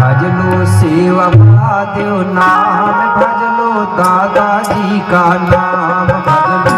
भजलो शिव महादेव नाम, भजलो दादाजी का नाम, भजलो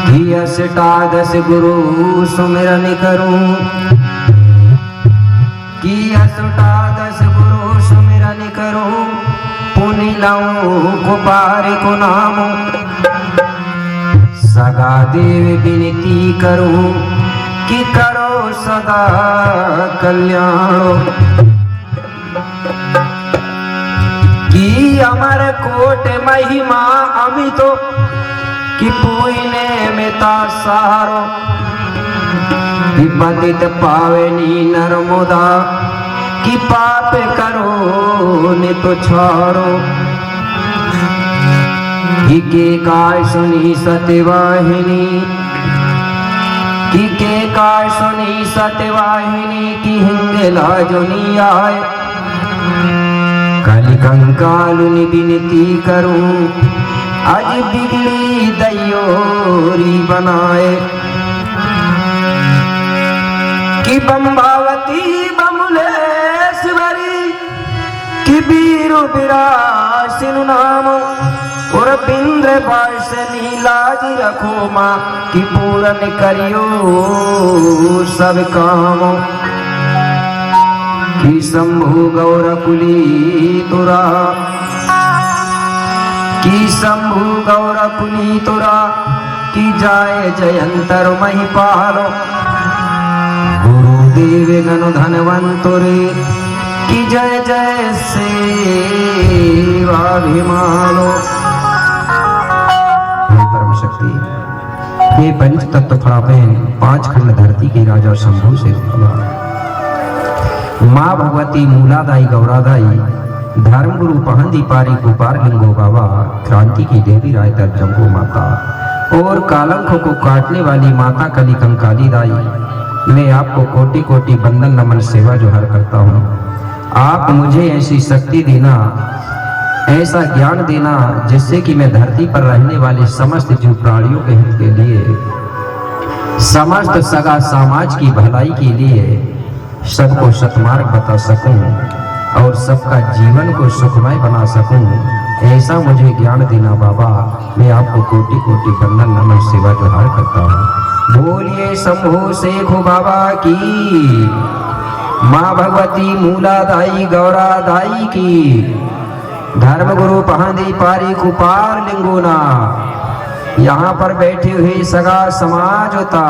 कि अष्टादश गुरु सुमिरन करूं, कि अष्टादश गुरु सुमिरन करूं, पुनि लाऊं कुपार को नाम, सगा देव विनती करूं कि करो सदा कल्याण, कि अमर कोट महिमा अमितो, कि पुण्य में सारो, कि पतित पावनी नर्मदा, कि पाप करो नित छारो, कि के काय सुनी सत्यवाहिनी, कि के काय सुनी सत्यवाहिनी, कि हिंगला जुनी आए, कल कंकालुनि विनती करूं, आज बिगड़ी दयोरी बनाए, कि बम्बावती बमुलेश्वरी, कि बीरु बिरासिनु नाम, और बिंद्र बास नीलाज रखो माँ, कि पूरन करियो सब काम, कि शंभु गौर कुली तुरा, कि शंभु गौर कुली तुरा, कि जाय जयंतर महिपालो, गुरुदेव गण धनवंतुरे, कि जय जय सेवाभिमानो। परम शक्ति ये पंच तत्व फड़ापेन 5 खंड धरती के राजा शंभु से माँ भगवती मूलादाई गौरादाई, धर्मगुरु पहंदी पारी गोपाल लिंगो बाबा, क्रांति की देवी राय तर जम्बो माता, और कालंकों को काटने वाली माता कली कंकाली दाई, मैं आपको कोटि कोटि बंदन नमन सेवा जोहर करता हूँ। आप मुझे ऐसी शक्ति देना, ऐसा ज्ञान देना, जिससे कि मैं धरती पर रहने वाले समस्त जीव प्राणियों के हित के लिए, समस्त सगा समाज की भलाई के लिए सबको सतमार्ग बता सकूं और सबका जीवन को सुखमय बना सकूं, ऐसा मुझे ज्ञान देना बाबा। मैं आपको कोटि कोटि बंदन नमन सेवा जोहार करता हूँ। बोलिए शंभो शेखो बाबा की, माँ भगवती मूलादाई गौरादाई की, धर्मगुरु पहंदी पारी कुपार लिंगोना, यहाँ पर बैठे हुए सगा समाज होता।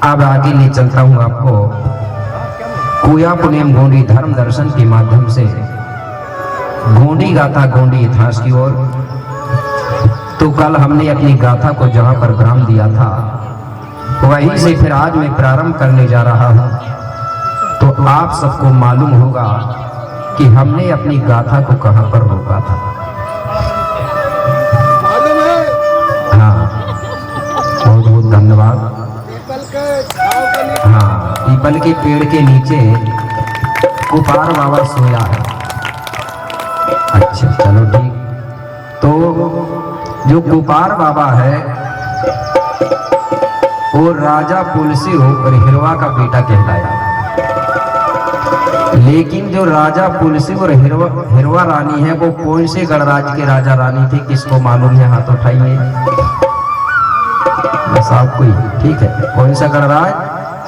अब आगे ले चलता हूँ आपको कुया पुनेम गोंडी धर्म दर्शन के माध्यम से गोंडी गाथा गोंडी इतिहास की ओर। तो कल हमने अपनी गाथा को जहां पर विराम दिया था वहीं से फिर आज मैं प्रारंभ करने जा रहा हूं। तो आप सबको मालूम होगा कि हमने अपनी गाथा को कहां पर रोका था। हाँ, बहुत बहुत धन्यवाद। हाँ, पीपल के पेड़ के नीचे कुपार बाबा सोया है। अच्छा चलो ठीक। तो जो कुपार बाबा है वो राजा पुलसी और हिरवा का बेटा कहलाया। लेकिन जो राजा पुलसी और हिरवा रानी है वो कौन से गणराज के राजा रानी थे, किसको मालूम है? हाथ उठाइए। बस आपको ही, ठीक है। कौन सा गणराज?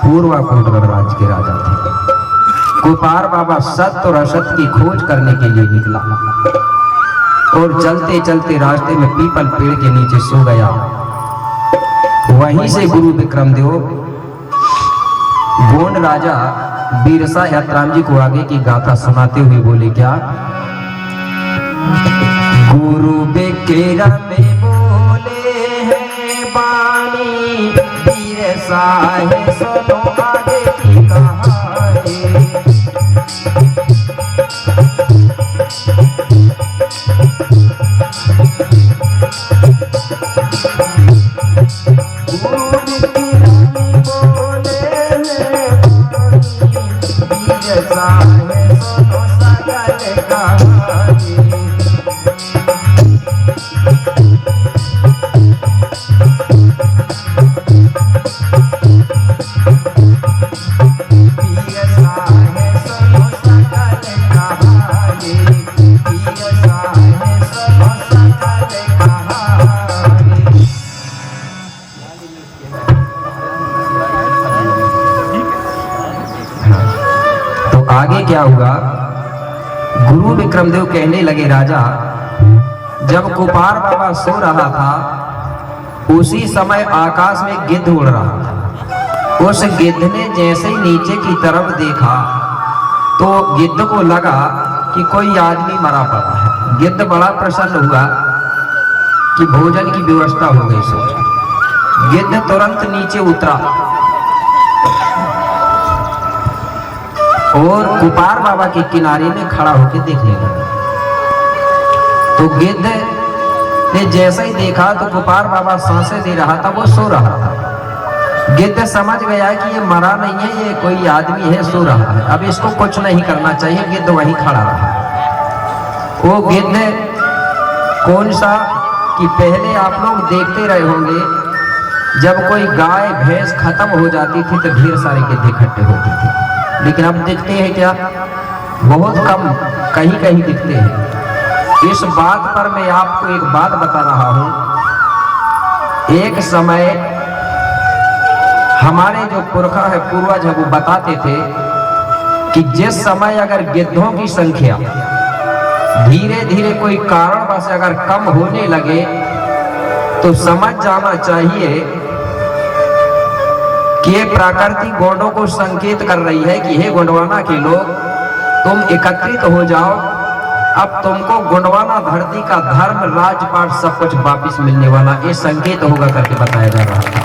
पूर्वाकोट गणराज के राजा थे। कुपार बाबा सत्य और असत्य की खोज करने के लिए निकला और चलते चलते रास्ते में पीपल पेड़ के नीचे सो गया। वहीं से गुरु विक्रमदेव गोंड राजा बीरसा यात्राम जी को आगे की गाथा सुनाते हुए बोले क्या? गुरु विक्रम बोले हैं बानी बीरसा है, सुनो आगे की कहानी। आगे क्या हुआ? गुरु विक्रमदेव कहने लगे राजा, जब कुपार बाबा सो रहा था उसी समय आकाश में गिद्ध उड़ रहा था। उस गिद्ध ने जैसे ही नीचे की तरफ देखा तो गिद्ध को लगा कि कोई आदमी मरा पड़ा है। गिद्ध बड़ा प्रसन्न हुआ कि भोजन की व्यवस्था हो गई। सोच गिद्ध तुरंत नीचे उतरा और कुपार बाबा के किनारे में खड़ा होकर देखने लगा। तो गिद्ध ने जैसे ही देखा तो कुपार बाबा सांसें दे रहा था, वो सो रहा था। गिद्ध समझ गया कि ये मरा नहीं है, ये कोई आदमी है, सो रहा है, अब इसको कुछ नहीं करना चाहिए। गिद्ध वहीं खड़ा रहा। वो गिद्ध कौन सा कि पहले आप लोग देखते रहे होंगे, जब कोई गाय भैंस खत्म हो जाती थी तो ढेर सारे गिद्ध इकट्ठे होते थे। लेकिन अब दिखते हैं क्या? बहुत कम, कहीं कहीं दिखते हैं। इस बात पर मैं आपको एक बात बता रहा हूं। एक समय हमारे जो पुरखा है, पूर्वज है, वो बताते थे कि जिस समय अगर गिद्धों की संख्या धीरे धीरे कोई कारणवश अगर कम होने लगे तो समझ जाना चाहिए कि ये प्रकृति गोंडों को संकेत कर रही है कि हे गोंडवाना के लोग, तुम एकत्रित हो जाओ, अब तुमको गोंडवाना धरती का धर्म, राजपाट सब कुछ वापिस मिलने वाला, ये संकेत होगा करके बताया जा रहा था।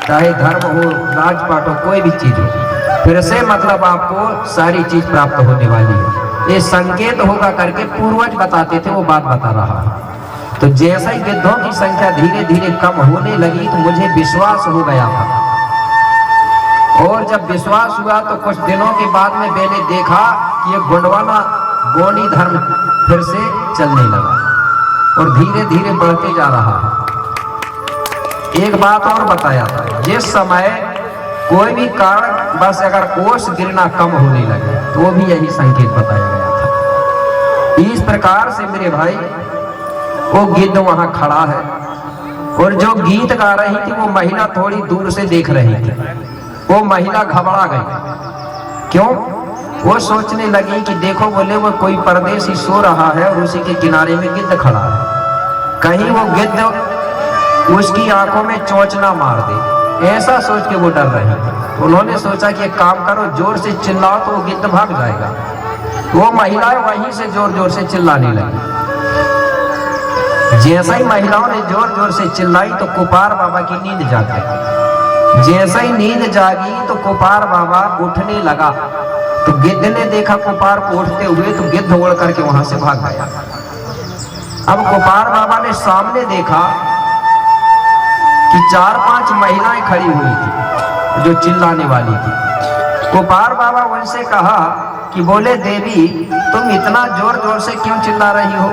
चाहे धर्म हो, राजपाट हो, कोई भी चीज हो, फिर से मतलब आपको सारी चीज प्राप्त होने वाली है, ये संकेत होगा करके पूर्वज बताते थे। वो बात बता रहा है। तो जैसा ही गिद्धों की संख्या धीरे धीरे कम होने लगी तो मुझे विश्वास हो गया था। और जब विश्वास हुआ तो कुछ दिनों के बाद में मैंने देखा कि ये गोंडवाना गोंडी धर्म फिर से चलने लगा और धीरे धीरे बढ़ते जा रहा है। एक बात और बताया था, जिस समय कोई भी कारण बस अगर ओस गिरना कम होने लगे तो वो भी यही संकेत बताया गया था। इस प्रकार से मेरे भाई वो गिद्ध वहां खड़ा है और जो गीत गा रही थी वो महिला थोड़ी दूर से देख रही थी। वो महिला घबरा गई। क्यों? वो सोचने लगी कि देखो, बोले वो कोई परदेसी सो रहा है और उसी के किनारे में गिद्ध खड़ा है, कहीं वो गिद्ध उसकी आंखों में चोंच ना मार दे, ऐसा सोच के वो डर रही थी। उन्होंने सोचा कि एक काम करो, जोर से चिल्लाओ तो वो गिद्ध भाग जाएगा। वो महिला वहीं से जोर जोर से चिल्लाने लगी। जैसे ही महिलाओं ने जोर जोर से चिल्लाई तो कुपार बाबा की नींद जाग गई। जैसे ही नींद जागी तो कुपार बाबा उठने लगा तो गिद्ध ने देखा कुपार को उठते हुए, तो गिद्ध उड़ करके वहां से भाग गया। अब कुपार बाबा ने सामने देखा कि 4-5 महिलाएं खड़ी हुई थी जो चिल्लाने वाली थी। कुपार बाबा उनसे कहा कि बोले देवी, तुम इतना जोर जोर से क्यों चिल्ला रही हो?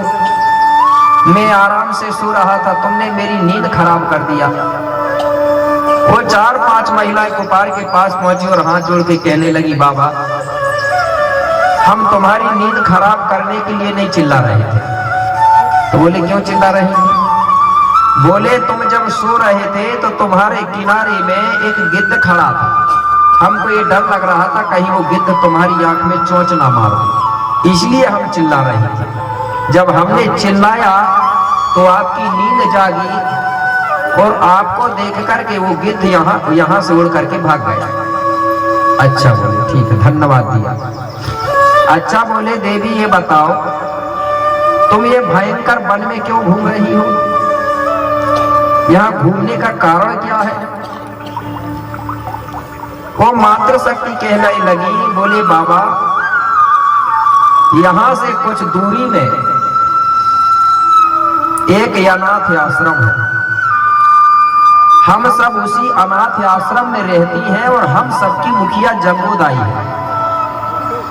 मैं आराम से सो रहा था, तुमने मेरी नींद खराब कर दिया। वो 4-5 महिलाएं कुपार के पास पहुंची और हाथ जोड़ के कहने लगी, बाबा हम तुम्हारी नींद खराब करने के लिए नहीं चिल्ला रहे थे। तो बोले क्यों चिल्ला रही थी? बोले तुम जब सो रहे थे तो तुम्हारे किनारे में एक गिद्ध खड़ा था। हमको ये डर लग रहा था कहीं वो गिद्ध तुम्हारी आंख में चोंच ना मारो, इसलिए हम चिल्ला रहे थे। जब हमने चिल्लाया तो आपकी नींद जागी और आपको देख करके वो गिद्ध यहाँ से उड़ करके भाग गया। अच्छा बोले ठीक है, धन्यवाद दिया। अच्छा बोले देवी ये बताओ, तुम ये भयंकर वन में क्यों घूम रही हो? यहाँ घूमने का कारण क्या है? वो मातृ शक्ति कहने लगी, बोले बाबा यहाँ से कुछ दूरी में एक अनाथ आश्रम है। हम सब उसी अनाथ आश्रम में रहती हैं और हम सबकी मुखिया जंबूदाई है।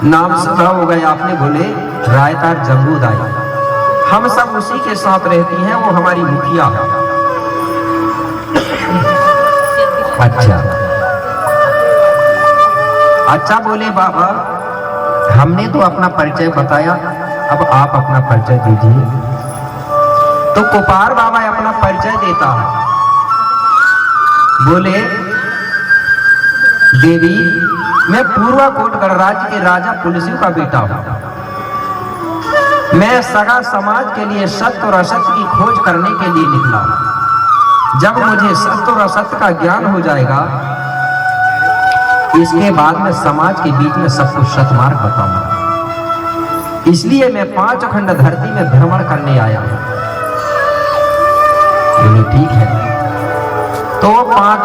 नाम सुना होगा आपने, बोले रायतार जंबूदाई। हम सब उसी के साथ रहती हैं, वो हमारी मुखिया है। अच्छा बोले बाबा हमने तो अपना परिचय बताया, अब आप अपना परिचय दीजिए। तो कुपार बाबा अपना परिचय देता है। बोले देवी मैं पूर्वाकोट गणराज्य के राजा पुलसियों का बेटा हूं। मैं सगा समाज के लिए सत्य और असत्य की खोज करने के लिए निकला हूं। जब मुझे सत्य और असत्य का ज्ञान हो जाएगा, इसके बाद मैं समाज के बीच में सबको सतमार्ग बताऊंगा। इसलिए मैं 5 अखंड धरती में भ्रमण करने आया हूं। बोले ठीक है। तो 5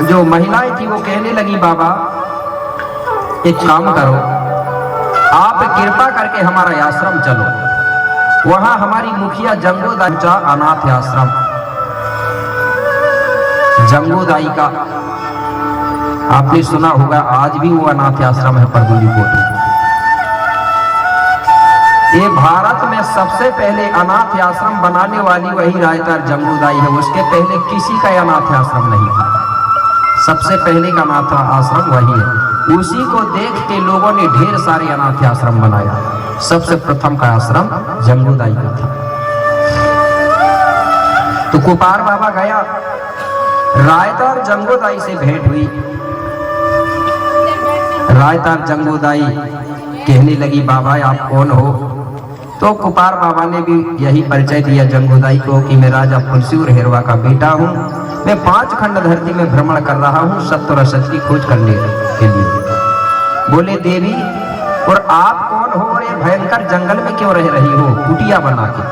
जो महिलाएं थी वो कहने लगी, बाबा एक काम करो, आप कृपा करके हमारा आश्रम चलो। वहां हमारी मुखिया जंगूदाई का अनाथ आश्रम, जंगूदाई का आपने सुना होगा, आज भी वो अनाथ आश्रम है परगुली कोट। ये भारत में सबसे पहले अनाथ आश्रम बनाने वाली वही रायतार जंगूदाई है। उसके पहले किसी का अनाथ आश्रम नहीं था। सबसे पहले का अनाथ आश्रम वही है। उसी को देख के लोगों ने ढेर सारे अनाथ आश्रम बनाया। सबसे प्रथम का आश्रम जंगूदाई का था। तो कुपार बाबा गया, रायतार जंगूदाई से भेंट हुई। रायतार जंगूदाई कहने लगी, बाबा आप कौन हो? तो कुपार बाबा ने भी यही परिचय दिया जंगूदाई को कि मैं राजा फुलसूर हेरवा का बेटा हूँ। मैं 5 खंड धरती में भ्रमण कर रहा हूँ सत्य और असत्य की खोज करने के लिए। बोले देवी और आप कौन हो और ये भयंकर जंगल में क्यों रह रही हो कुटिया बना के?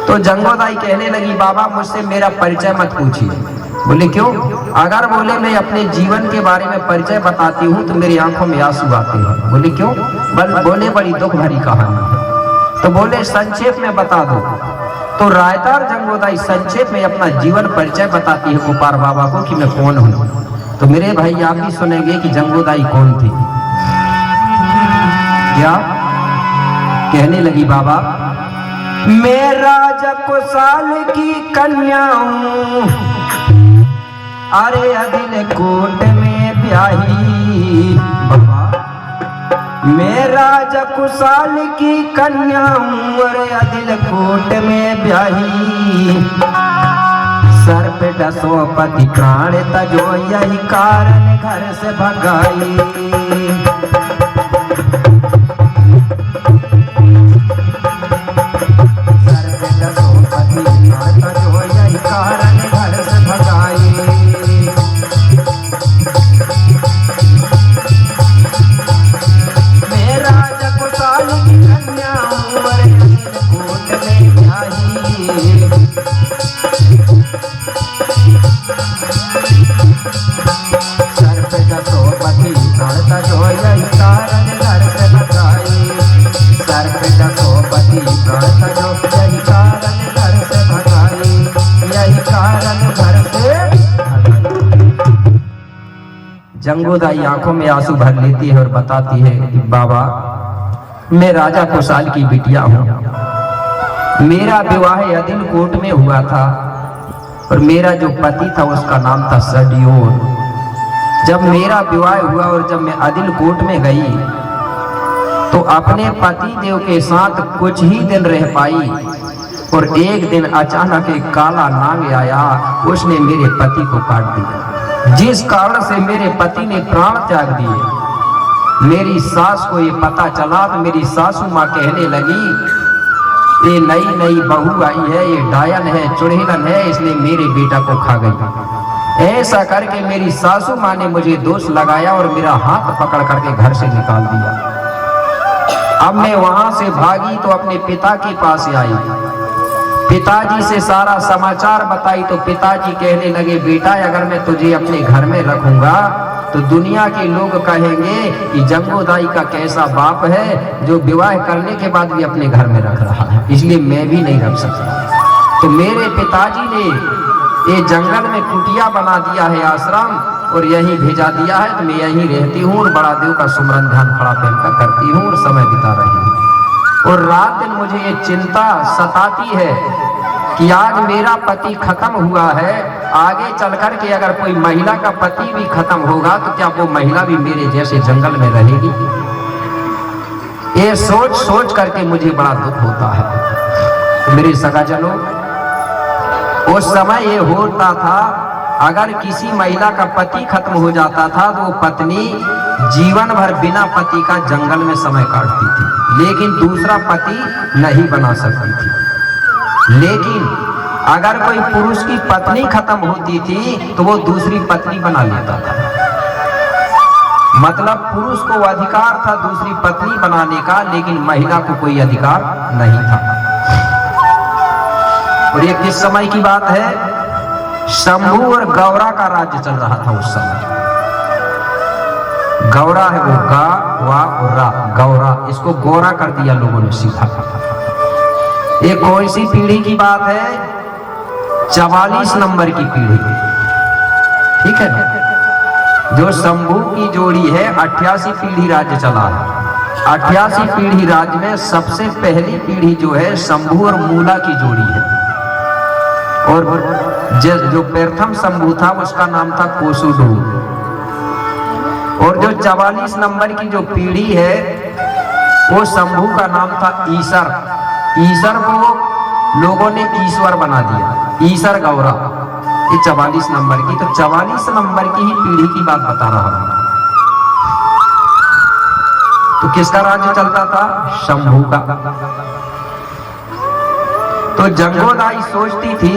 तो जंगूदाई कहने लगी, बाबा मुझसे मेरा परिचय मत पूछिए। बोले क्यों? अगर बोले मैं अपने जीवन के बारे में परिचय बताती हूँ तो मेरी आंखों में आंसू आते हैं। बोले क्यों? बोले बड़ी दुख भरी कहानी है। तो बोले संक्षेप में बता दो। तो रायतार जंगूदाई संक्षेप में अपना जीवन परिचय बताती है कुपार बाबा को कि मैं कौन हूँ। तो मेरे भाई आप भी सुनेंगे कि जंगूदाई कौन थी। क्या कहने लगी, बाबा मैं राजा कुशाल की कन्या हूँ, अरे अदिल कोट में ब्याही। बाबा मैं राजा कुशाल की कन्या हूँ, अरे अदिल कोट में ब्याही। सर पे 10 पति प्राण तजो, यही कारण घर से भगाई। सर पे 10 पति प्राण तजो, यही कारण घर से भगाई। मैं राजा कुशाल की कन्या हूँ, अरे कोट जाई। सर पे दसोपति प्राण तजो यही कारण घर से भगाई। सर पे दसोपति प्राण तजो यही कारण घर से भगाई। यही कारण घर से जंगोदाई आंखों में आंसू भर लेती है और बताती है कि बाबा, मैं राजा कुशाल की बिटिया हूं। मेरा विवाह अदिलकोट में हुआ था और मेरा जो पति था उसका नाम था सडियोर। जब मेरा विवाह हुआ और जब मैं अदिलकोट में गई तो अपने पति देव के साथ कुछ ही दिन रह पाई और एक दिन अचानक एक काला नाग आया, उसने मेरे पति को काट दिया, जिस कारण से मेरे पति ने प्राण त्याग दिए। मेरी सास को ये पता चला तो मेरी सासू माँ कहने लगी, ये नई नई बहू आई है, ये डायन है, चुड़ैलन है, इसने मेरे बेटा को खा गई। ऐसा करके मेरी सासू माँ ने मुझे दोष लगाया और मेरा हाथ पकड़ करके घर से निकाल दिया। अब मैं वहां से भागी तो अपने पिता के पास आई, पिताजी से सारा समाचार बताई तो पिताजी कहने लगे, बेटा अगर मैं तुझे अपने घर में रखूंगा तो दुनिया के लोग कहेंगे कि जंगोदाई का कैसा बाप है जो विवाह करने के बाद भी अपने घर में रख रहा है, इसलिए मैं भी नहीं रख सकता। तो मेरे पिताजी ने ये जंगल में कुटिया बना दिया है, आश्रम, और यही भेजा दिया है। तो मैं यहीं रहती हूँ और बड़ा देव का सुमरन ध्यान खड़ा पहनकर करती हूँ और समय बिता रही हूँ। और रात दिन मुझे ये चिंता सताती है कि आज मेरा पति खत्म हुआ है, आगे चलकर के अगर कोई महिला का पति भी खत्म होगा तो क्या वो महिला भी मेरे जैसे जंगल में रहेगी। ये सोच सोच करके मुझे बड़ा दुख होता है। मेरे सगाजनों, उस समय ये होता था, अगर किसी महिला का पति खत्म हो जाता था तो वो पत्नी जीवन भर बिना पति का जंगल में समय काटती थी, लेकिन दूसरा पति नहीं बना सकती थी। लेकिन अगर कोई पुरुष की पत्नी खत्म होती थी तो वो दूसरी पत्नी बना लेता था। मतलब पुरुष को अधिकार था दूसरी पत्नी बनाने का, लेकिन महिला को कोई अधिकार नहीं था। और ये किस समय की बात है? शंभू और गौरा का राज्य चल रहा था उस समय। गौरा है वो गा वा और रा, गौरा, इसको गोरा कर दिया लोगों ने सीधा। ये कौन सी पीढ़ी की बात है? 44 नंबर की पीढ़ी, ठीक है ना। जो शंभू की जोड़ी है 88 पीढ़ी राज्य चला है। 88 पीढ़ी राज्य में सबसे पहली पीढ़ी जो है शंभू और मूला की जोड़ी है। और जो प्रथम शंभू था उसका नाम था कोसुडू। और जो 44 नंबर की जो पीढ़ी है वो शंभू का नाम था ईसर। ईसर को लोगों ने ईश्वर बना दिया, ईसर गौरा। ये 44 नंबर की, तो 44 नंबर की ही पीढ़ी की बात बता रहा हूं। तो किसका राज्य चलता था? शंभू का। तो जंगोदाई सोचती थी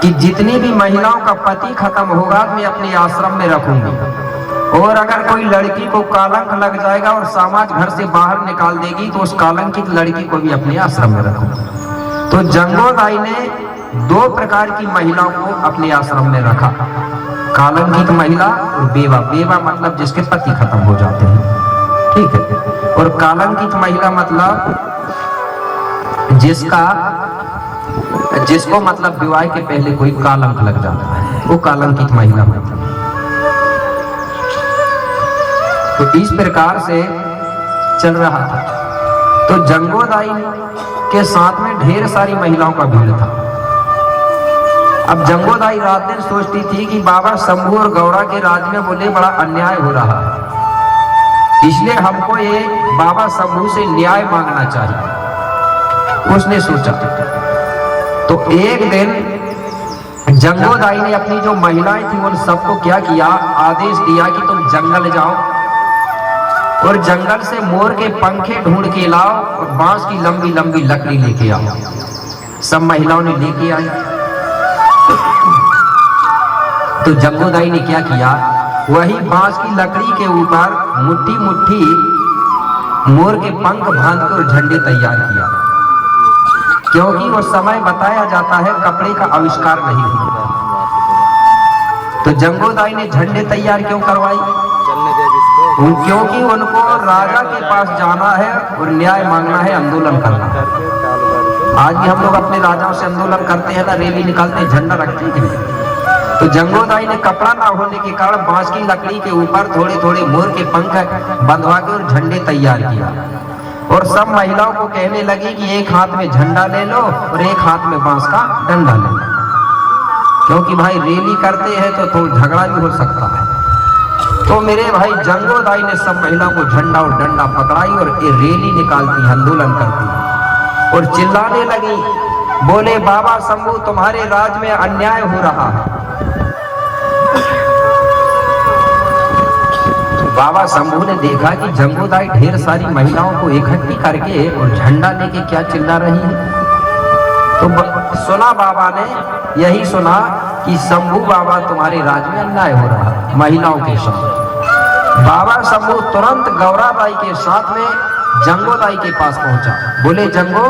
कि जितनी भी महिलाओं का पति खत्म होगा मैं अपने आश्रम में रखूंगी, और अगर कोई लड़की को कालंक लग जाएगा और समाज घर से बाहर निकाल देगी तो उस कालंकित लड़की को भी अपने आश्रम में रखूंगी। तो जंगोदाई ने 2 प्रकार की महिलाओं को अपने आश्रम में रखा, कालंकित महिला और बेवा। बेवा मतलब जिसके पति खत्म हो जाते हैं, ठीक है। और कालंकित महिला मतलब जिसको मतलब विवाह के पहले कोई कालंक लग जाता है, वो कालंकित महिला होती है। तो इस प्रकार से चल रहा था। तो जंगोदाई के साथ में ढेर सारी महिलाओं का भीड़ था। अब जंगोदाई रात दिन सोचती थी कि बाबा शंभू और गौरा के राज में बोले बड़ा अन्याय हो रहा है, इसलिए हमको ये बाबा शंभू से न्याय मांगना चाहिए। उसने सोचा। तो एक दिन जंगोदाई ने अपनी जो महिलाएं थी उन सबको क्या किया, आदेश दिया कि तुम जंगल जाओ और जंगल से मोर के पंखे ढूंढ के लाओ और बांस की लंबी लंबी लकड़ी लेके आओ। सब महिलाओं ने लेके आई। तो जंगोदाई ने क्या किया, वही बांस की लकड़ी के ऊपर मुट्ठी मुट्ठी मोर के पंख बांधकर झंडे तैयार किया। क्योंकि वो समय बताया जाता है कपड़े का आविष्कार नहीं हुआ। तो जंगोदाई ने झंडे तैयार क्यों करवाई? क्योंकि उनको राजा के पास जाना है और न्याय मांगना है, आंदोलन करना है। आज भी हम लोग अपने राजाओं से आंदोलन करते हैं ना, रैली निकालते हैं, झंडा रखते हैं। तो जंगोदाई ने कपड़ा ना होने के कारण बांस की लकड़ी के ऊपर थोड़े थोड़े मोर के पंख बंधवा के और झंडे तैयार किया और सब महिलाओं को कहने लगी कि एक हाथ में झंडा ले लो और एक हाथ में बांस का डंडा ले लो, क्योंकि भाई रैली करते हैं तो झगड़ा भी हो सकता है। तो मेरे भाई जंगोदाई ने सब महिलाओं को झंडा और डंडा पकड़ाई और ये रैली निकालती, आंदोलन करती और चिल्लाने लगी, बोले बाबा शंभू तुम्हारे राज में अन्याय हो रहा है। बाबा शंभू ने देखा कि जंगोदाई ढेर सारी महिलाओं को इकट्ठी करके और झंडा लेके क्या चिल्ला रही है। तो सुना बाबा ने, यही सुना कि शंभू बाबा तुम्हारे राज में अन्याय हो रहा है महिलाओं के साथ। बाबा शंभू तुरंत गौराबाई के साथ में जंगोदाई के पास पहुंचा। बोले जंगो,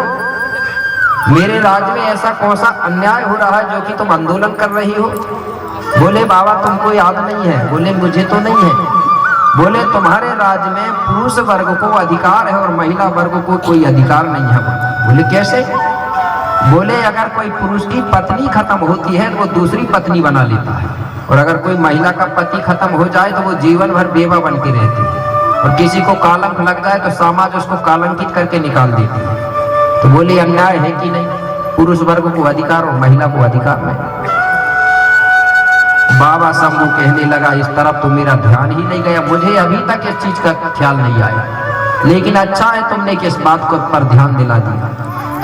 मेरे राज में ऐसा कौन सा अन्याय हो रहा है जो कि तुम आंदोलन कर रही हो? बोले बाबा तुमको याद नहीं है? बोले मुझे तो नहीं है। बोले तुम्हारे राज्य में पुरुष वर्ग को अधिकार है और महिला वर्ग को कोई अधिकार नहीं है। बोले कैसे? बोले अगर कोई पुरुष की पत्नी खत्म होती है तो वो दूसरी पत्नी बना लेता है, और अगर कोई महिला का पति खत्म हो जाए तो वो जीवन भर बेवा बन के रहती है, और किसी को कलंक लग जाए तो समाज उसको कलंकित करके निकाल देती है। तो बोले अन्याय है कि नहीं? पुरुष वर्ग को अधिकार और महिला को अधिकार नहीं। बाबा शंभू कहने लगा इस तरफ तो मेरा ध्यान ही नहीं गया, मुझे अभी तक इस चीज का ख्याल नहीं आया, लेकिन अच्छा है तुमने किस बात को पर ध्यान दिला दिया।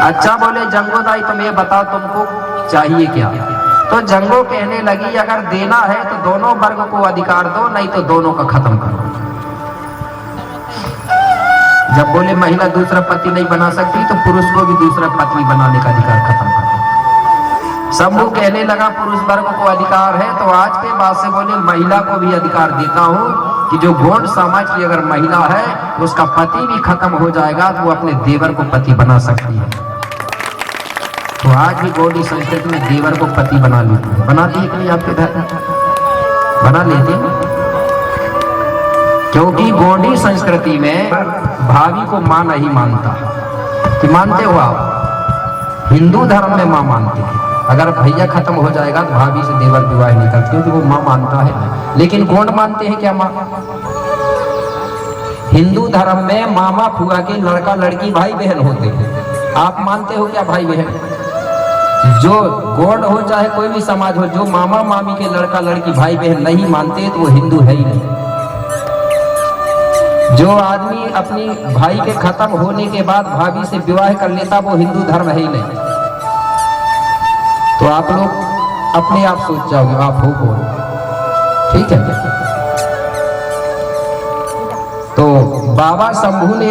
अच्छा बोले जंगोदाई तुम ये बताओ तुमको चाहिए क्या? तो जंगो कहने लगी अगर देना है तो दोनों वर्ग को अधिकार दो, नहीं तो दोनों का खत्म करो। जब बोले महिला दूसरा पति नहीं बना सकती तो पुरुष को भी दूसरा पत्नी बनाने का अधिकार खत्म करो। शंभू कहने लगा पुरुष वर्ग को अधिकार है तो आज के बाद से बोले महिला को भी अधिकार देता हूँ कि जो गौड़ समाज की अगर महिला है उसका पति भी खत्म हो जाएगा तो वो अपने देवर को पति बना सकती है। तो आज भी गौड़ी संस्कृति में देवर को पति बना लेती है। बनाती है कि नहीं आपके घर? बना लेते हैं, क्योंकि गौड़ी संस्कृति में भाभी को मां नहीं मानता। कि मानते हो आप? हिंदू धर्म में मां मानते हैं। अगर भैया खत्म हो जाएगा तो भाभी से देवर विवाह नहीं करते, क्योंकि वो मां मानता है। लेकिन कौन मानते हैं क्या मां? हिंदू धर्म में मामा फुआ के लड़का लड़की भाई बहन होते हैं। आप मानते हो क्या भाई बहन? जो गौड़ हो चाहे कोई भी समाज हो, जो मामा मामी के लड़का लड़की भाई बहन नहीं मानते तो वो हिंदू है ही नहीं। जो आदमी अपनी भाई के खत्म होने के बाद भाभी से विवाह कर लेता वो हिंदू धर्म है ही नहीं। तो आप लोग अपने आप सोच जाओगे आप हो कौन? ठीक है। तो बाबा शंभू ने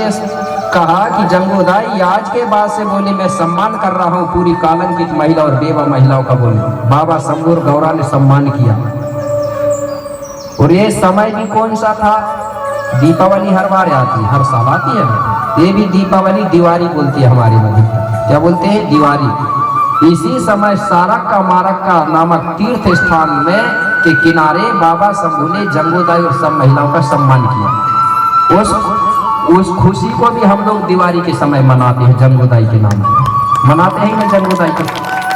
कहा कि जंगोदाई आज के बाद से बोले मैं सम्मान कर रहा हूं पूरी कलंकित महिला और बेवा महिलाओं का। बोले बाबा शंभू और गौरा ने सम्मान किया। और ये समय भी कौन सा था? दीपावली हर बार आती है, हर साल आती है। ये भी दीपावली दिवाली बोलती है हमारे मध्य। क्या बोलते हैं? दिवाली। इसी समय सारक का मारक का नामक तीर्थ स्थान में के किनारे बाबा शंभू ने जंगोदाई और सब महिलाओं का सम्मान किया। उस खुशी को भी हम लोग दिवाली के समय मनाते हैं जंगोदाई के नाम से। मनाते हैं ना जंगोदाई को?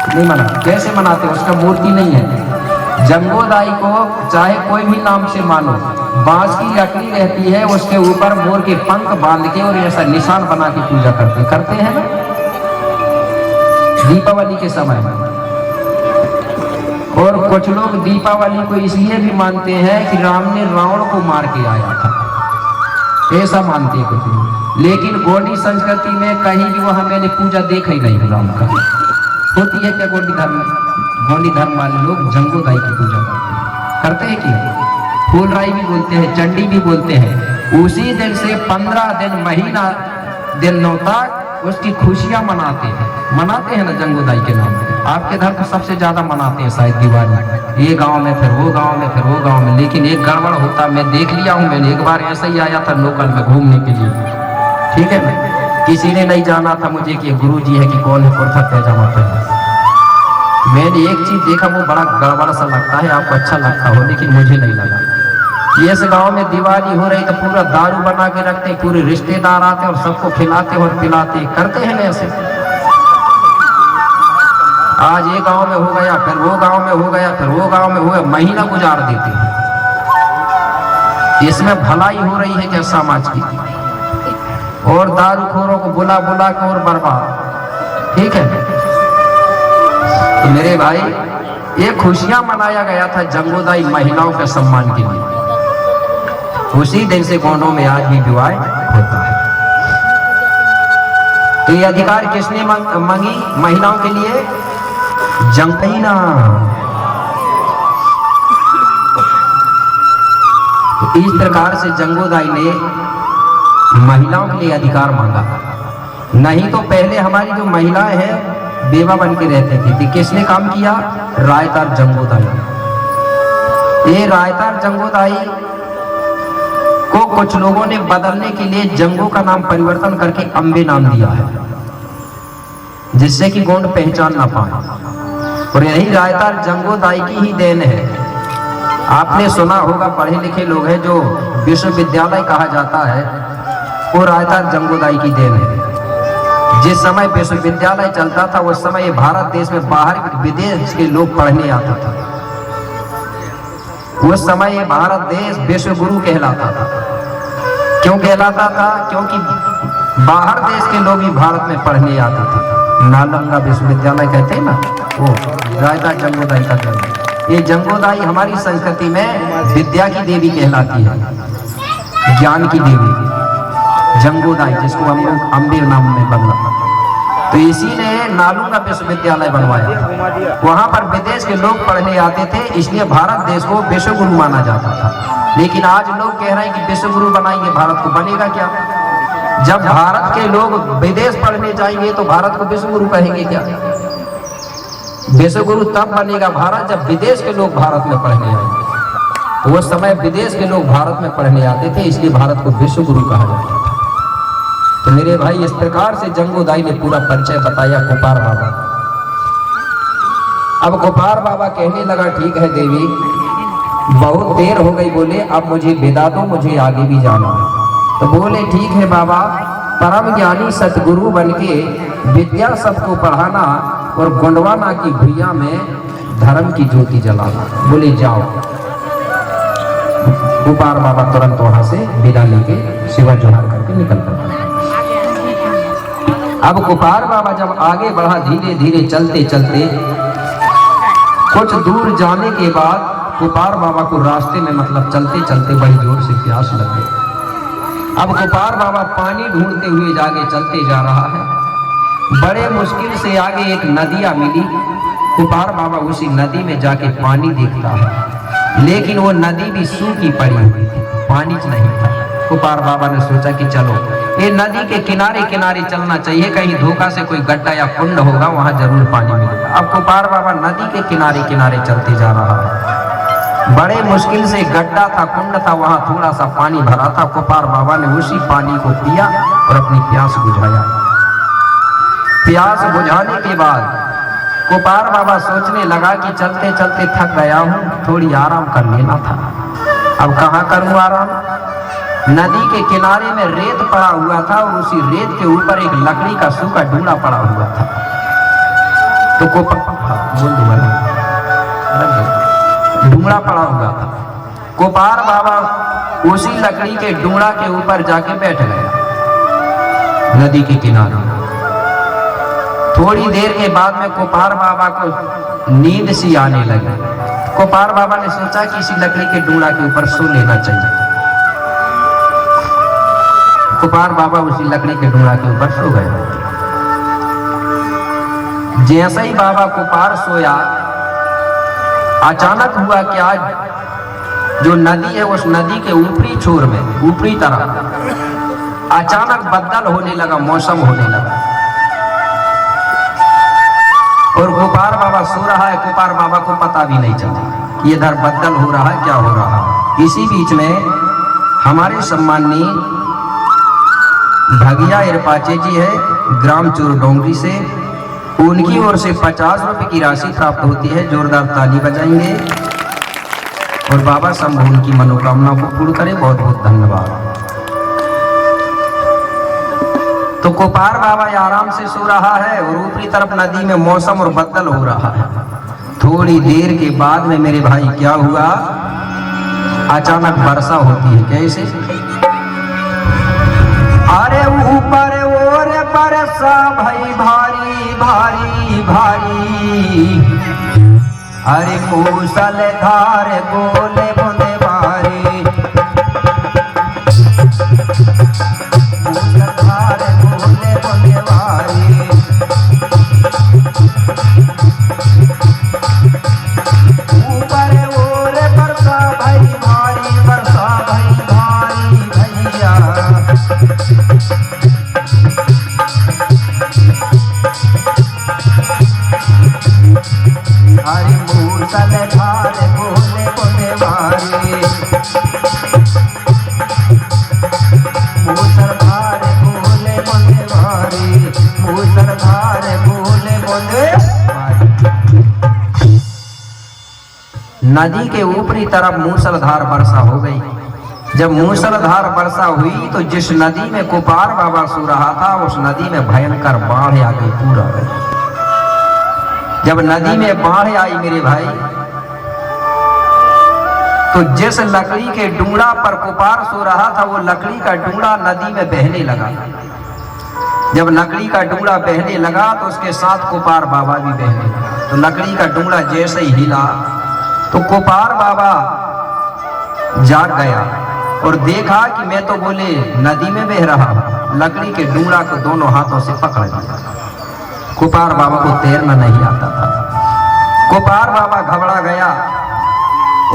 नहीं मनाते। कैसे मनाते हैं? उसका मूर्ति नहीं है। जंगोदाई को चाहे कोई भी नाम से मानो, बांस की लकड़ी रहती है, उसके ऊपर मोर के पंख बांध के और ऐसा निशान बना के पूजा करते हैं ना दीपावली के समय में। और कुछ लोग दीपावली को इसलिए भी मानते हैं कि राम ने रावण को मार के आया था, ऐसा मानते हैं कुछ लोग। लेकिन गौड़ी संस्कृति में कहीं भी वहां मैंने पूजा देखा ही नहीं राम का। होती है क्या गौड़ी धर्म में? गौड़ी धर्म वाले लोग जंगोदाई की पूजा करते हैं कि फूलराई भी बोलते हैं, चंडी भी बोलते हैं। उसी दिन से 15 दिन महीना दिनों तक उसकी खुशियां मनाते हैं ना जंगोदाई के नाम पे। आपके धर्म को सबसे ज्यादा मनाते हैं शायद दिवाली। ये गांव में फिर वो गांव में फिर वो गांव में। लेकिन एक गड़बड़ होता मैं देख लिया हूं। मैंने एक बार ऐसा ही आया था लोकल में घूमने के लिए, ठीक है। किसी ने नहीं जाना था मुझे कि गुरुजी है कि कौन है कुर्ता पैजामा पहना। मैंने एक चीज देखा, वो बड़ा गड़बड़ सा लगता है, आपको अच्छा लगता हो लेकिन मुझे नहीं लगा। इस गांव में दिवाली हो रही तो पूरा दारू बना के रखते, पूरे रिश्तेदार आते और सबको खिलाते और पिलाते, करते हैं ऐसे। आज ये गांव में हो गया, फिर वो गांव में हो गया, फिर वो गांव में हो गया, महीना गुजार देते हैं। इसमें भलाई हो रही है क्या समाज की? और दारूखोरों को बुला बुला के और बर्बाद। ठीक है, तो मेरे भाई ये खुशियां मनाया गया था जंगोदाई महिलाओं के सम्मान के लिए। उसी दिन से गोंडों में आज भी विवाह होता है। तो ये अधिकार किसने मांगी महिलाओं के लिए? जंगईना। तो इस प्रकार से जंगोदाई ने महिलाओं के लिए अधिकार मांगा। नहीं तो पहले हमारी जो महिलाएं हैं बेवा बन के रहते थे। किसने काम किया? रायतार जंगोदाई। ये रायतार जंगोदाई को कुछ लोगों ने बदलने के लिए जंगो का नाम परिवर्तन करके अंबे नाम दिया है, जिससे कि गोंड पहचान ना पाए। और यही रायतार जंगोदाई की ही देन है। आपने सुना होगा, पढ़े लिखे लोग हैं, जो विश्वविद्यालय कहा जाता है वो रायतार जंगोदाई की देन है। जिस समय विश्वविद्यालय चलता था उस समय भारत देश में बाहर विदेश के लोग पढ़ने आते थे। उस समय ये भारत देश विश्व गुरु कहलाता था। क्यों कहलाता था? क्योंकि बाहर देश के लोग ही भारत में पढ़ने आते थे। नालंदा विश्वविद्यालय कहते हैं ना, वो रायतार जंगोदाई का जन्म। ये जंगोदाई हमारी संस्कृति में विद्या की देवी कहलाती है, ज्ञान की देवी जंगोदाई, जिसको हम लोग अंबे नाम में बदला। तो इसी ने नालंदा विश्वविद्यालय बनवाया। वहां पर विदेश के लोग पढ़ने आते थे, इसलिए भारत देश को विश्व गुरु माना जाता था। लेकिन आज लोग कह रहे हैं कि विश्व गुरु बनाएंगे, भारत को बनेगा क्या? जब भारत के लोग विदेश पढ़ने जाएंगे तो भारत को विश्व गुरु कहेंगे क्या? विश्व गुरु तब बनेगा भारत जब विदेश के लोग भारत में पढ़ने आएंगे। तो उस समय विदेश के लोग भारत में पढ़ने आते थे, इसलिए भारत को विश्व गुरु कहा जाता था। तो मेरे भाई इस प्रकार से जंगोदाई ने पूरा परिचय बताया कोपार बाबा। अब कोपार बाबा कहने लगा, ठीक है देवी, बहुत देर हो गई, बोले अब मुझे विदा दो, मुझे आगे भी जाना है। तो बोले ठीक है बाबा, परम ज्ञानी सतगुरु बनके विद्या सबको पढ़ाना और गोंडवाना की भुइया में धर्म की ज्योति जलाना। बोले जाओ। कोपार बाबा तुरंत वहां से विदा लेके शिवा जोहार करके निकल पड़ा। अब कोपार बाबा जब आगे बढ़ा, धीरे धीरे चलते चलते कुछ दूर जाने के बाद कोपार बाबा को रास्ते में मतलब चलते चलते बड़ी जोर से प्यास लग गई। अब कोपार बाबा पानी ढूंढते हुए आगे चलते जा रहा है। बड़े मुश्किल से आगे एक नदियां मिली। कोपार बाबा उसी नदी में जाके पानी देखता है, लेकिन वो नदी भी सूखी पड़ी हुई थी, पानी नहीं था। कोपार बाबा ने सोचा कि चलो ये नदी के किनारे किनारे चलना चाहिए, कहीं धोखा से कोई गड्ढा या कुंड होगा, वहां जरूर पानी मिलेगा। अब कोपार बाबा नदी के किनारे किनारे चलते जा रहा है। बड़े मुश्किल से गड्ढा था, कुंड था, वहां थोड़ा सा पानी भरा था। कोपार बाबा ने उसी पानी को पिया और अपनी प्यास बुझाया। प्यास बुझाने के बाद कोपार बाबा सोचने लगा कि चलते चलते थक गया हूं, थोड़ी आराम कर लेना था। अब कहाँ करूं आराम? नदी के किनारे में रेत पड़ा हुआ था और उसी रेत के ऊपर एक लकड़ी का सूखा डूंगा पड़ा हुआ था। तो डूंगा पड़ा हुआ था। कोपार बाबा उसी लकड़ी के डूंगा के ऊपर जाके बैठ गया नदी के किनारे। थोड़ी देर के बाद में कोपार बाबा को नींद सी आने लगी। कोपार बाबा ने सोचा कि इसी लकड़ी के डूंगा के ऊपर सो लेना चाहिए। कोपार बाबा उसी लकड़ी के डूंगा के ऊपर सो गए। जैसे ही बाबा कोपार सोया, अचानक हुआ कि आज जो नदी है उस नदी के ऊपरी छोर में, ऊपरी तरफ अचानक बदल होने लगा, मौसम होने लगा और कोपार बाबा सो रहा है। कोपार बाबा को पता भी नहीं चला कि इधर बदल हो रहा है, क्या हो रहा है। इसी बीच में हमारे सम्माननीय भगिया इरपाचे जी है, ग्राम चूरडोंगरी से। उनकी ओर से 50 रुपए की राशि प्राप्त होती है। जोरदार ताली बजाएंगे और बाबा शंभू उनकी मनोकामना को पूर्ण करें। बहुत बहुत धन्यवाद। तो कोपार बाबा आराम से सो रहा है और ऊपरी तरफ नदी में मौसम और बदल हो रहा है। थोड़ी देर के बाद में मेरे भाई क्या हुआ, अचानक वर्षा होती है। कैसे? अरे ऊपर और बरसा भाई भारी भारी भारी, अरे मूसलधार गोले बूंदे बारी, मूसलधार गोले बूंदे बारी। ऊपर और बरसा भाई भारी, बरसा भाई भारी भैया। हरि मूसलधार गोले बूंदे बारी, मूसलधार गोले बूंदे बारी, मूसलधार गोले बूंदे बारी। नदी के ऊपरी तरफ मूसलधार वर्षा हो गई। जब मूसलधार वर्षा हुई तो जिस नदी में कोपार बाबा सो रहा था उस नदी में भयंकर बाढ़ आ गई, पूरा गई। जब नदी में बाढ़ आई मेरे भाई, तो जिस लकड़ी के डूंगरा पर कोपार सो रहा था वो लकड़ी का डूंगरा नदी में बहने लगा। जब लकड़ी का डूंगरा बहने लगा तो उसके साथ कोपार बाबा भी बहने लगा। तो लकड़ी का डूंगरा जैसे ही हिला तो कोपार बाबा जाग गया और देखा कि मैं तो बोले नदी में बह रहा हूं। लकड़ी के डूंगरा को दोनों हाथों से पकड़ लिया। कोपार बाबा को तैरना नहीं आता था। कोपार बाबा घबरा गया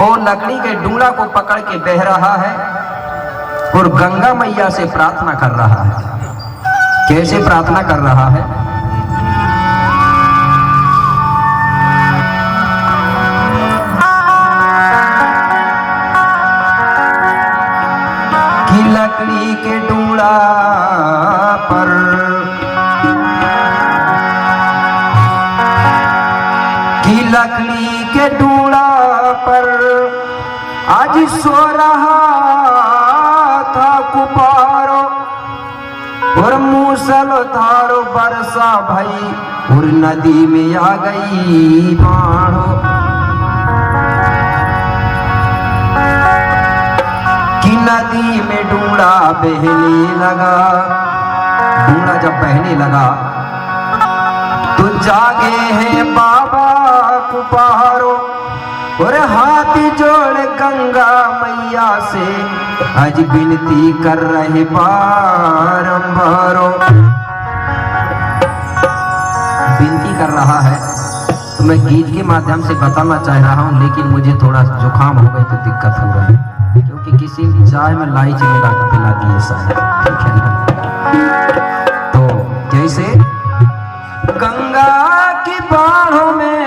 और लकड़ी के डूंगरा को पकड़ के बह रहा है और गंगा मैया से प्रार्थना कर रहा है। कैसे प्रार्थना कर रहा है? कि लकड़ी के डूंगरा पर लकड़ी के डूंगरा पर आज सो रहा था कुपारो और मूसलधार बरसा भई और नदी में आ गई बाढ़। कि नदी में डूंगरा बहने लगा। डूंगरा जब बहने लगा तो जागे हैं बाबा कुपारो और हाथ जोड़ गंगा मैया से आज विनती कर रहे बारंबारो। विनती कर रहा है तो मैं गीत के माध्यम से बताना चाह रहा हूं, लेकिन मुझे थोड़ा जुकाम हो गई तो दिक्कत हो रही है, क्योंकि किसी भी चाय में इलायची मिला के पिला दिए शायद, ठीक है ना। तो जैसे गंगा की बाढ़ों में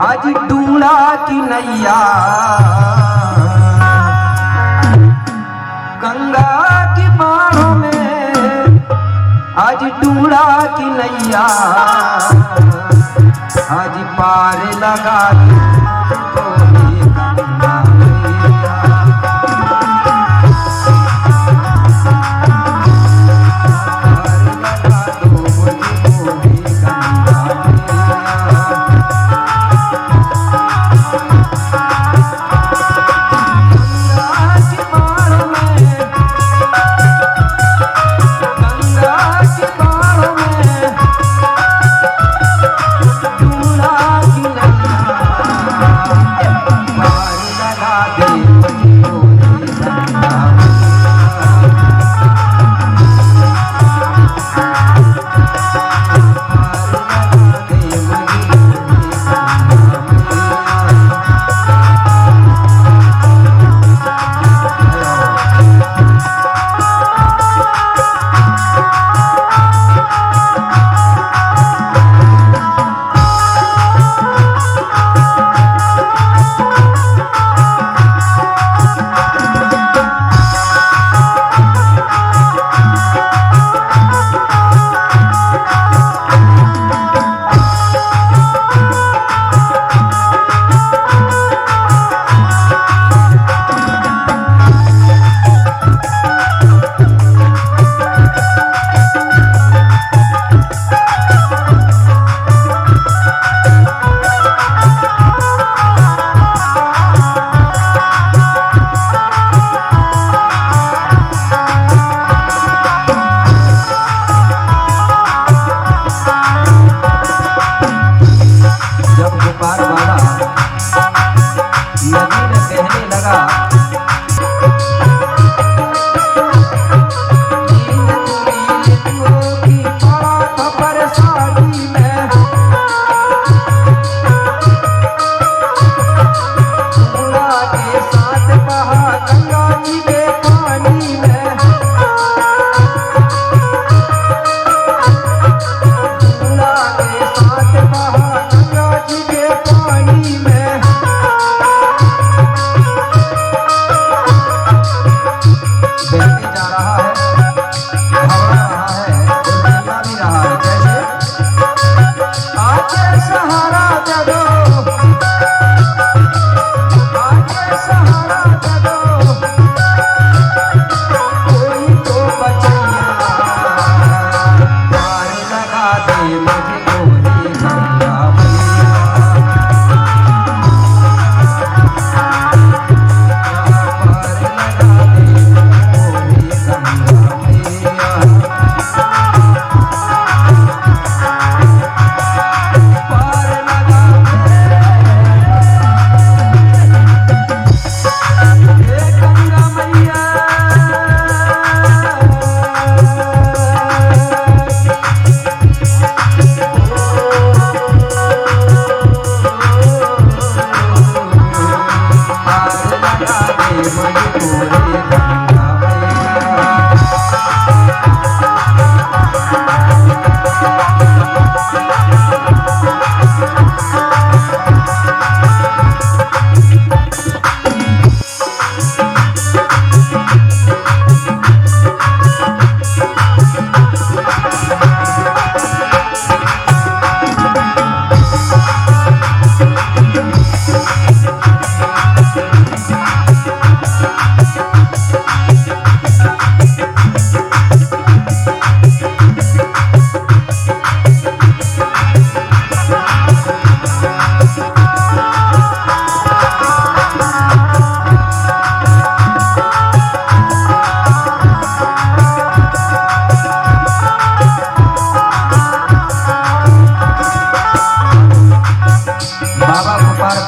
आज डूंगरा की नैया, गंगा की बाढ़ों में आज डूंगरा की नैया, आज पार लगा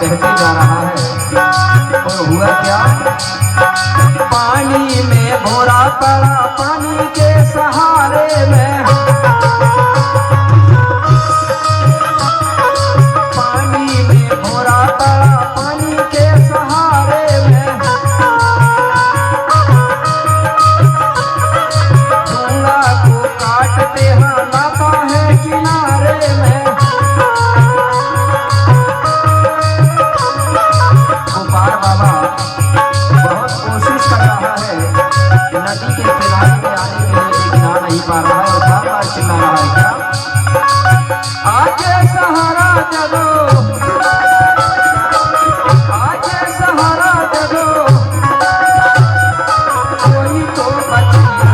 बहते जा रहा है। और हुआ क्या, पानी में भोरा पड़ा, पानी के सहारे में, पानी में भोरा पड़ा, पानी के सहारे में, डूंगा को काटते हालाता है किनारे में। बाबा बहुत कोशिश कर रहा है नदी के किनारे में आने के लिए, लेकिन आ नहीं पा रहा है और बार बार चिल्ला रहा है, क्या आगे सहारा दे दो, आगे सहारा दे दो, कोई तो बचिया,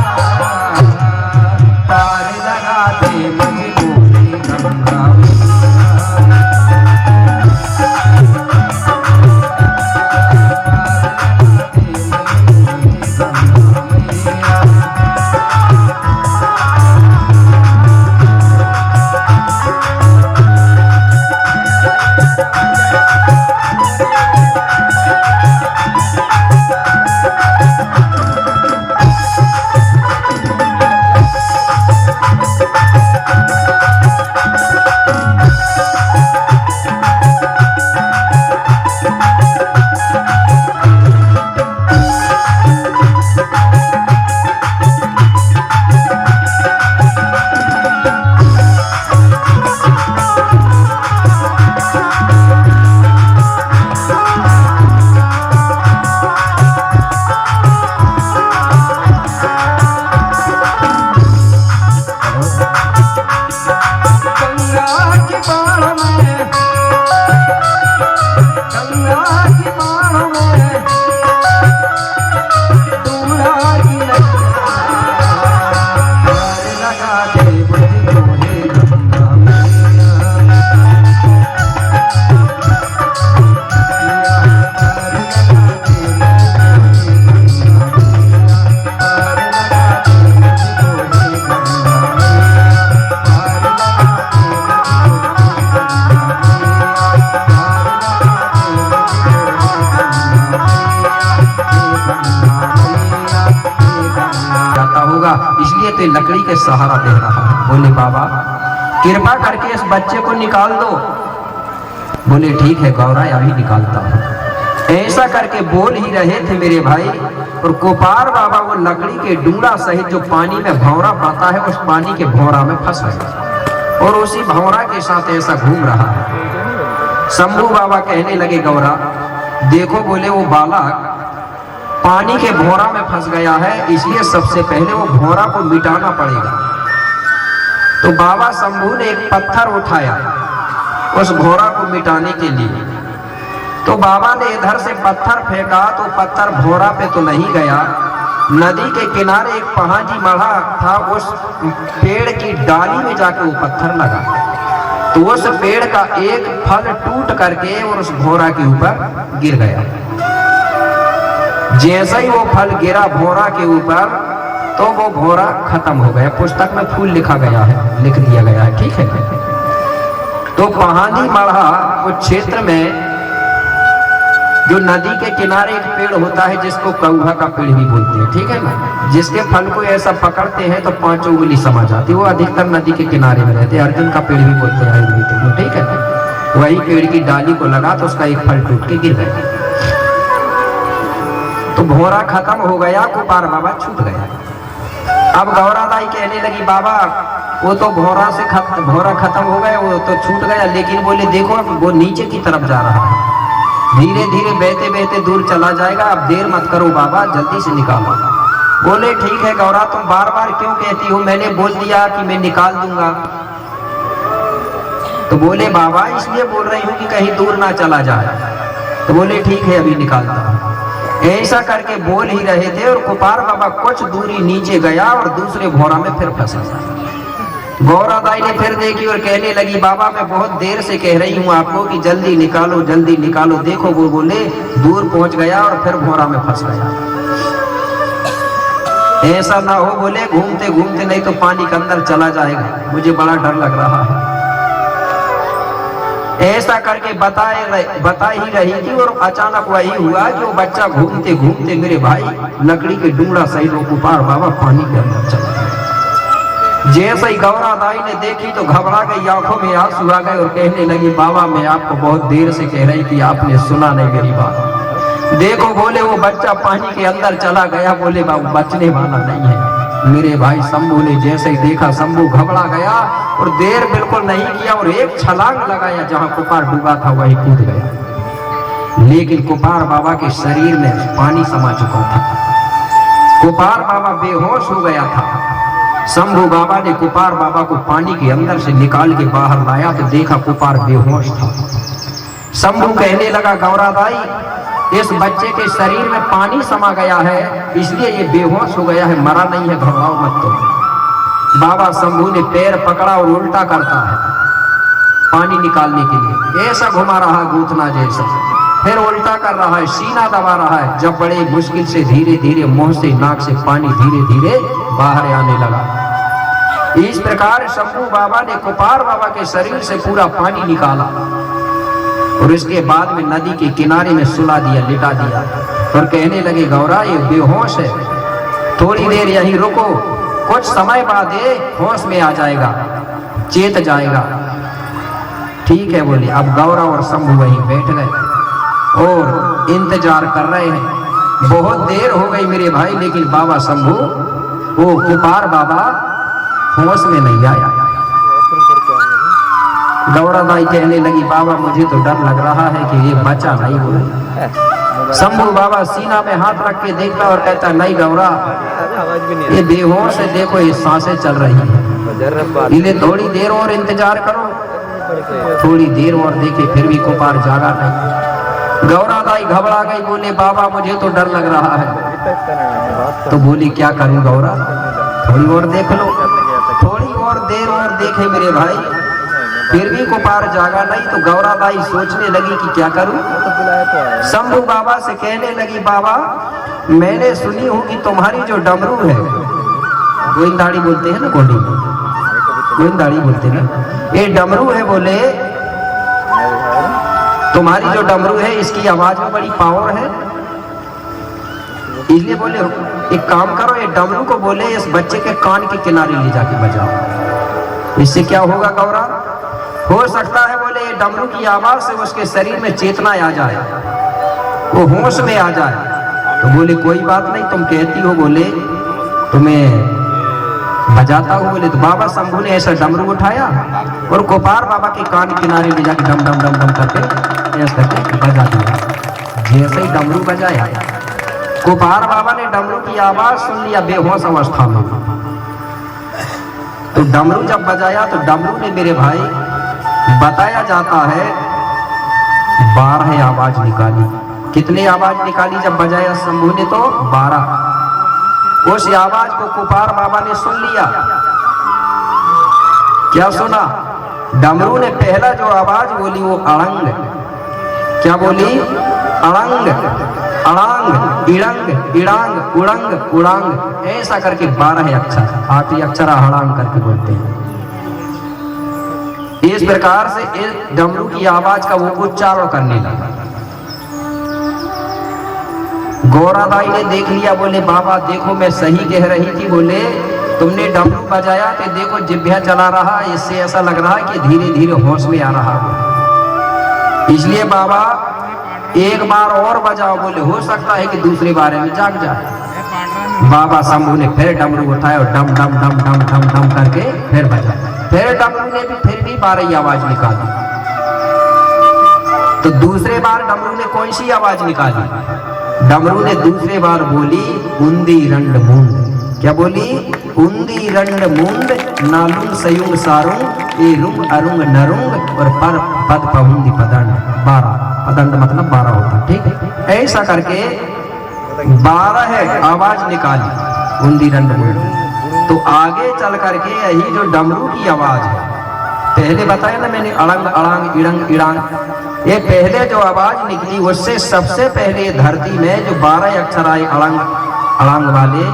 तार लगाते मजबूरी गंगा इसलिए तो लकड़ी के सहारा दे रहा है। बोले बाबा कृपा करके इस बच्चे को निकाल दो। बोले ठीक है गौरा, अभी निकालता हूं। ऐसा करके बोल ही रहे थे मेरे भाई, और गोपाल बाबा वो लकड़ी के डूंगा सहित जो पानी में भंवरा पाता है, उस पानी के भंवरा में फंस गया और उसी भंवरा के साथ ऐसा घूम रहा है। शंभू बाबा कहने लगे गौरा देखो, बोले वो बालक पानी के भौरा में फंस गया है, इसलिए सबसे पहले वो भौरा को मिटाना पड़ेगा। तो बाबा शंभू ने एक पत्थर उठाया उस भौरा को मिटाने के लिए। तो बाबा ने इधर से पत्थर फेंका तो पत्थर भौरा पे तो नहीं गया, नदी के किनारे एक पहाड़ी मढ़ा था, उस पेड़ की डाली में जाके वो पत्थर लगा। तो उस पेड़ का एक फल टूट करके और उस भौरा के ऊपर गिर गया। जैसे ही वो फल गिरा भौरा के ऊपर तो वो भौरा खत्म हो गया। पुस्तक में फूल लिखा गया है, लिख दिया गया है, ठीक है। तो पहाड़ी मढ़ा उस क्षेत्र में जो नदी के किनारे एक पेड़ होता है जिसको कौहा का पेड़ भी बोलते हैं, ठीक है ना, जिसके फल को ऐसा पकड़ते हैं तो 5 उंगली समझ आती है, वो अधिकतर नदी के किनारे में रहते हैं। अर्जुन का पेड़ भी बोलते हैं आयुर्वेदिक में, ठीक है। वही पेड़ की डाली को लगा तो उसका एक फल टूट के गिर गया। तो भौरा खत्म हो गया, गोपाल बाबा छूट गया। अब गौरा दाई कहने लगी बाबा वो तो भौरा खत्म हो गया, वो तो छूट गया, लेकिन बोले देखो अब वो नीचे की तरफ जा रहा है, धीरे धीरे बहते बहते दूर चला जाएगा, अब देर मत करो बाबा, जल्दी से निकालो। बोले ठीक है गौरा, तुम बार बार क्यों कहती हो, मैंने बोल दिया कि मैं निकाल दूंगा। तो बोले बाबा इसलिए बोल रही हूँ कि कहीं दूर ना चला जाए। तो बोले ठीक है अभी निकालता हूँ। ऐसा करके बोल ही रहे थे और कुपार बाबा कुछ दूरी नीचे गया और दूसरे भौरा में फिर फंसा। गौरा दाई ने फिर देखी और कहने लगी बाबा मैं बहुत देर से कह रही हूँ आपको कि जल्दी निकालो जल्दी निकालो। देखो वो बोले दूर पहुंच गया और फिर भौरा में फंस गया। ऐसा ना हो बोले घूमते घूमते नहीं तो पानी के अंदर चला जाएगा, मुझे बड़ा डर लग रहा है। ऐसा करके बता ही रही थी और अचानक वही हुआ कि वो बच्चा घूमते घूमते मेरे भाई लकड़ी के डूंगरा सहित वो कुपार बाबा पानी के अंदर चला गया। जैसे ही गौरा दाई ने देखी तो घबरा गई, आंखों में आंसू आ गए और कहने लगी बाबा मैं आपको बहुत देर से कह रही थी, आपने सुना नहीं मेरी बात। देखो बोले वो बच्चा पानी के अंदर चला गया। बोले बाबू बचने वाला नहीं है। मेरे भाई शंभू ने जैसे ही देखा शंभू घबरा गया और देर बिल्कुल नहीं किया और एक छलांग लगाया, जहां कुपार डूबा था वही कूद गया। लेकिन कुपार बाबा के शरीर में पानी समा चुका था, कुपार बाबा बेहोश हो गया था। शंभू बाबा ने कुपार बाबा को पानी के अंदर से निकाल के बाहर लाया तो देखा कुपार बेहोश था। शंभू कहने लगा गौरा दाई इस बच्चे के शरीर में पानी समा गया है इसलिए ये बेहोश हो गया है, मरा नहीं है, घबराओ मत तुम। बाबा शंभू ने पैर पकड़ा और उल्टा करता है पानी निकालने के लिए, ऐसा घुमा रहा है गूंथना जैसा, फिर उल्टा कर रहा है, सीना दबा रहा है। जब बड़े मुश्किल से धीरे धीरे मुंह से नाक से पानी धीरे धीरे बाहर आने लगा। इस प्रकार शंभू बाबा ने कुपार बाबा के शरीर से पूरा पानी निकाला और इसके बाद में नदी के किनारे में सुला दिया, लिटा दिया और कहने लगे गौरा ये बेहोश है, थोड़ी देर यहीं रुको, कुछ समय बाद ये होश में आ जाएगा, चेत जाएगा। ठीक है बोले। अब गौरा और शंभू वहीं बैठ गए और इंतजार कर रहे हैं। बहुत देर हो गई मेरे भाई, लेकिन बाबा शंभू वो कुपार बाबा होश में नहीं आया। गौरा दाई कहने लगी बाबा मुझे तो डर लग रहा है कि ये बचा नहीं बोले। शंभू बाबा सीना में हाथ रख के देखता और कहता नहीं गौरा ये बेहोश है, देखो ये सांसें चल रही है, इन्हें थोड़ी देर और इंतजार करो। थोड़ी देर और देखे फिर भी कुपार जागा नहीं। गौरा दाई घबरा गई, बोले बाबा मुझे तो डर लग रहा है। तो बोली क्या करूं गौरा, थोड़ी और देख लो। थोड़ी और देर और देखे मेरे भाई, फिर भी कुपार जागा नहीं। तो गौरा दाई सोचने लगी कि क्या करूं। शंभू बाबा से कहने लगी बाबा मैंने सुनी हूं कि तुम्हारी जो डमरू है, गोविंदाड़ी बोलते हैं ना, गोंडी गोविंदाड़ी बोलते हैं ना, ये डमरू है बोले तुम्हारी जो डमरू है इसकी आवाज में बड़ी पावर है, इसलिए बोले एक काम करो ये डमरू को बोले इस बच्चे के कान के किनारे ले जाके बजाओ। इससे क्या होगा गौरा, हो सकता है बोले ये डमरू की आवाज से उसके शरीर में चेतना आ जाए, वो होश में आ जाए। तो बोले कोई बात नहीं, तुम कहती हो बोले तुम्हें बजाता हूँ बोले। तो बाबा शंभू ने ऐसा डमरू उठाया और कुपार बाबा के कान किनारे ले जाके डम डम डम डम करके ऐसा करके बजा दिया। जैसे ही डमरू बजाया कुपार बाबा ने डमरू की आवाज सुन लिया बेहोश अवस्था में। तो डमरू जब बजाया तो डमरू ने मेरे भाई बताया जाता है 12 आवाज निकाली। कितने आवाज निकाली जब बजाया शंभू ने, तो 12। उस आवाज को कुपार बाबा ने सुन लिया। क्या सुना, डमरू ने पहला जो आवाज बोली वो अड़ंग। क्या बोली, अड़ंग अड़ांग इड़ंग इड़ांग उड़ंग उड़ांग, ऐसा करके 12 अक्षर, 8 अक्षर हड़ांग करके बोलते हैं। इस प्रकार से इस डमरू की आवाज का वो उच्चारण करने लगा। गौरा दाई ने देख लिया, बोले बाबा देखो मैं सही कह रही थी, बोले तुमने डमरू बजाया तो देखो जिभ्या चला रहा, इससे ऐसा लग रहा है कि धीरे धीरे होश में आ रहा हो, इसलिए बाबा एक बार और बजाओ, बोले हो सकता है कि दूसरे बारे में जाग जाए। बाबा शंभू ने फिर डमरू उठाया और डम डम डम डम डम डम करके फिर बजा। फिर डमरू ने भी फिर भी 12 आवाज निकाली। तो दूसरे बार डमरू ने कौन सी आवाज निकाली? डमरू ने दूसरे बार बोली उंदी रंड मुंड। क्या बोली? उंदी रंड मुंड नालुंग सयुंग सारुंग एरुंग अरुंग नरुंग और पर पद पहुंदी पदंड। 12 पदंड मतलब 12 होता। ठीक, ऐसा करके 12 आवाज निकाली उंदी रंड मुंड। तो आगे चल करके यही जो डमरू की आवाज है, पहले बताया ना मैंने अड़ंग अड़ांग इड़ंग इड़ांग, ये पहले जो आवाज निकली उससे सबसे पहले धरती में जो 12 अक्षर आए अड़ंग अड़ांग वाले,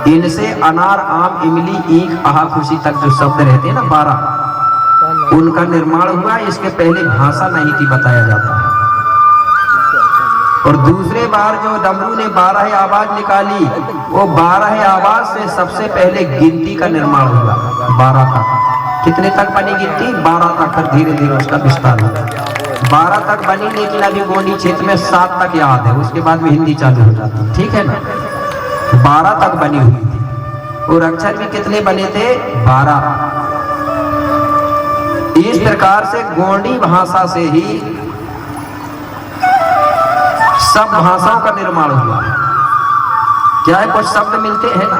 इनसे अनार आम इमली ईख आहा खुशी तक जो शब्द रहते हैं ना 12, उनका निर्माण हुआ। इसके पहले भाषा नहीं थी बताया जाता है। और दूसरे बार जो डमरू ने 12 आवाज निकाली, वो 12 आवाज से सबसे पहले गिनती का निर्माण हुआ 12 तक। कितने तक बनी गिनती? 12 तक। फिर धीरे धीरे उसका विस्तार हुआ। 12 तक बनी, लेकिन अभी गोंडी क्षेत्र में 7 तक याद है, उसके बाद में हिंदी चालू हो जाती। ठीक है ना? 12 तक बनी हुई थी और अक्षर भी कितने बने थे? 12। इस प्रकार से गोंडी भाषा से ही सब भाषाओं का निर्माण हुआ। क्या है, कुछ शब्द मिलते हैं ना।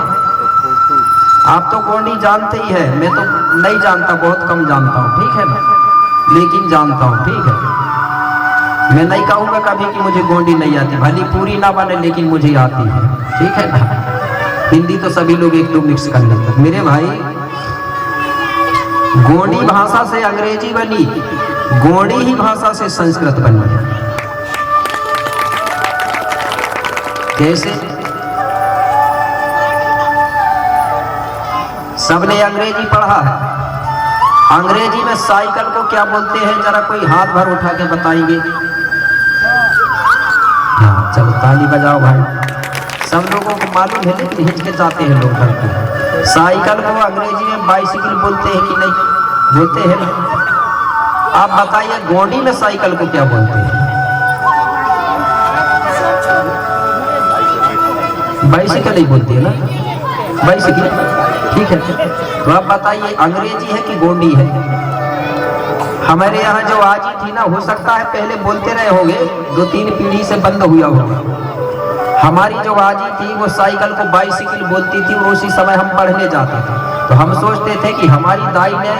आप तो गोंडी जानते ही है, मैं तो नहीं जानता, बहुत कम जानता हूँ। ठीक है ना, लेकिन जानता हूँ। ठीक है, मैं नहीं कहूँगा कभी कि मुझे गोंडी नहीं आती, भली पूरी ना बने लेकिन मुझे आती है। ठीक है ना, हिंदी तो सभी लोग एक दो मिक्स कर लेते हैं। मेरे भाई, गोंडी भाषा से अंग्रेजी बनी, गोंडी ही भाषा से संस्कृत बनी। कैसे? सबने अंग्रेजी पढ़ा है। अंग्रेजी में साइकिल को क्या बोलते हैं? जरा कोई हाथ भर उठा के बताएंगे। हाँ, चलो ताली बजाओ भाई। सब लोगों को मालूम है, लेकिन हिचकिचाते हैं लोग करते। साइकिल को अंग्रेजी में बाइसिकल बोलते हैं कि नहीं? बोलते हैं ना। आप बताइए गोंडी में साइकिल को क्या बोलते हैं? बाइसिकल ही बोलती है ना, बाइसिकल। ठीक है, तो आप बताइए अंग्रेजी है कि गोंडी है? हमारे यहाँ जो आजी थी ना, हो सकता है पहले बोलते रहे होंगे, 2-3 पीढ़ी से बंद हुआ होगा। हमारी जो आजी थी वो साइकिल को बाइसिकल बोलती थी और उसी समय हम पढ़ने जाते थे। तो हम सोचते थे कि हमारी दाई ने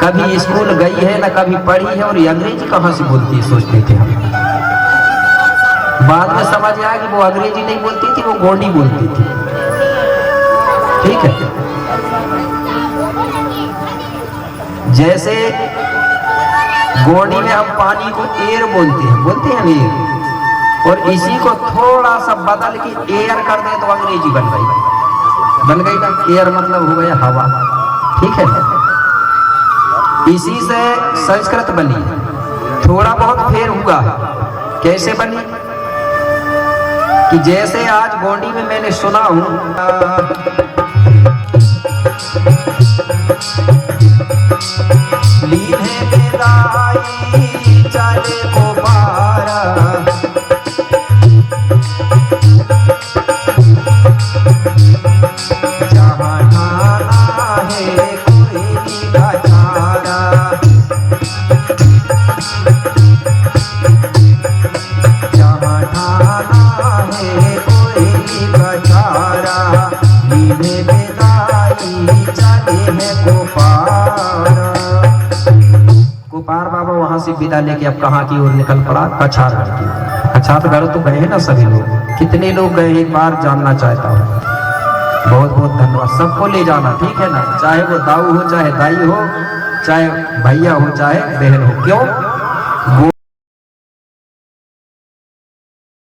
कभी स्कूल गई है ना कभी पढ़ी है और ये अंग्रेजी कहाँ से बोलती है, सोचते थे हम। बाद में समझ आया कि वो अंग्रेजी नहीं बोलती थी, वो गोंडी बोलती थी। ठीक है, जैसे गोंडी में हम पानी को एयर बोलते हैं एयर, और इसी को थोड़ा सा बदल के एयर कर दे तो अंग्रेजी बन गई ना। एयर मतलब हो गया हवा। ठीक है, इसी से संस्कृत बनी। थोड़ा बहुत फेर हुआ। कैसे बनी? कि जैसे आज गोंडी में मैंने सुना हूं, लीधे बेदाई चले को पारा, जहाँ ठाना है कोई का चारा, जहाँ ठाना है कोई का चारा, लीधे बेदाई चले है कुपार बाबा वहां से विदा लेके अब कहाँ की ओर निकल पड़ा? कछारगढ़ की। कछारगढ़ तो गए हैं ना सभी लोग? कितने लोग गए एक बार जानना चाहता हूँ। बहुत बहुत धन्यवाद। सबको ले जाना, ठीक है ना, चाहे वो दाऊ हो, चाहे दाई हो, चाहे भैया हो, चाहे बहन हो। क्यों?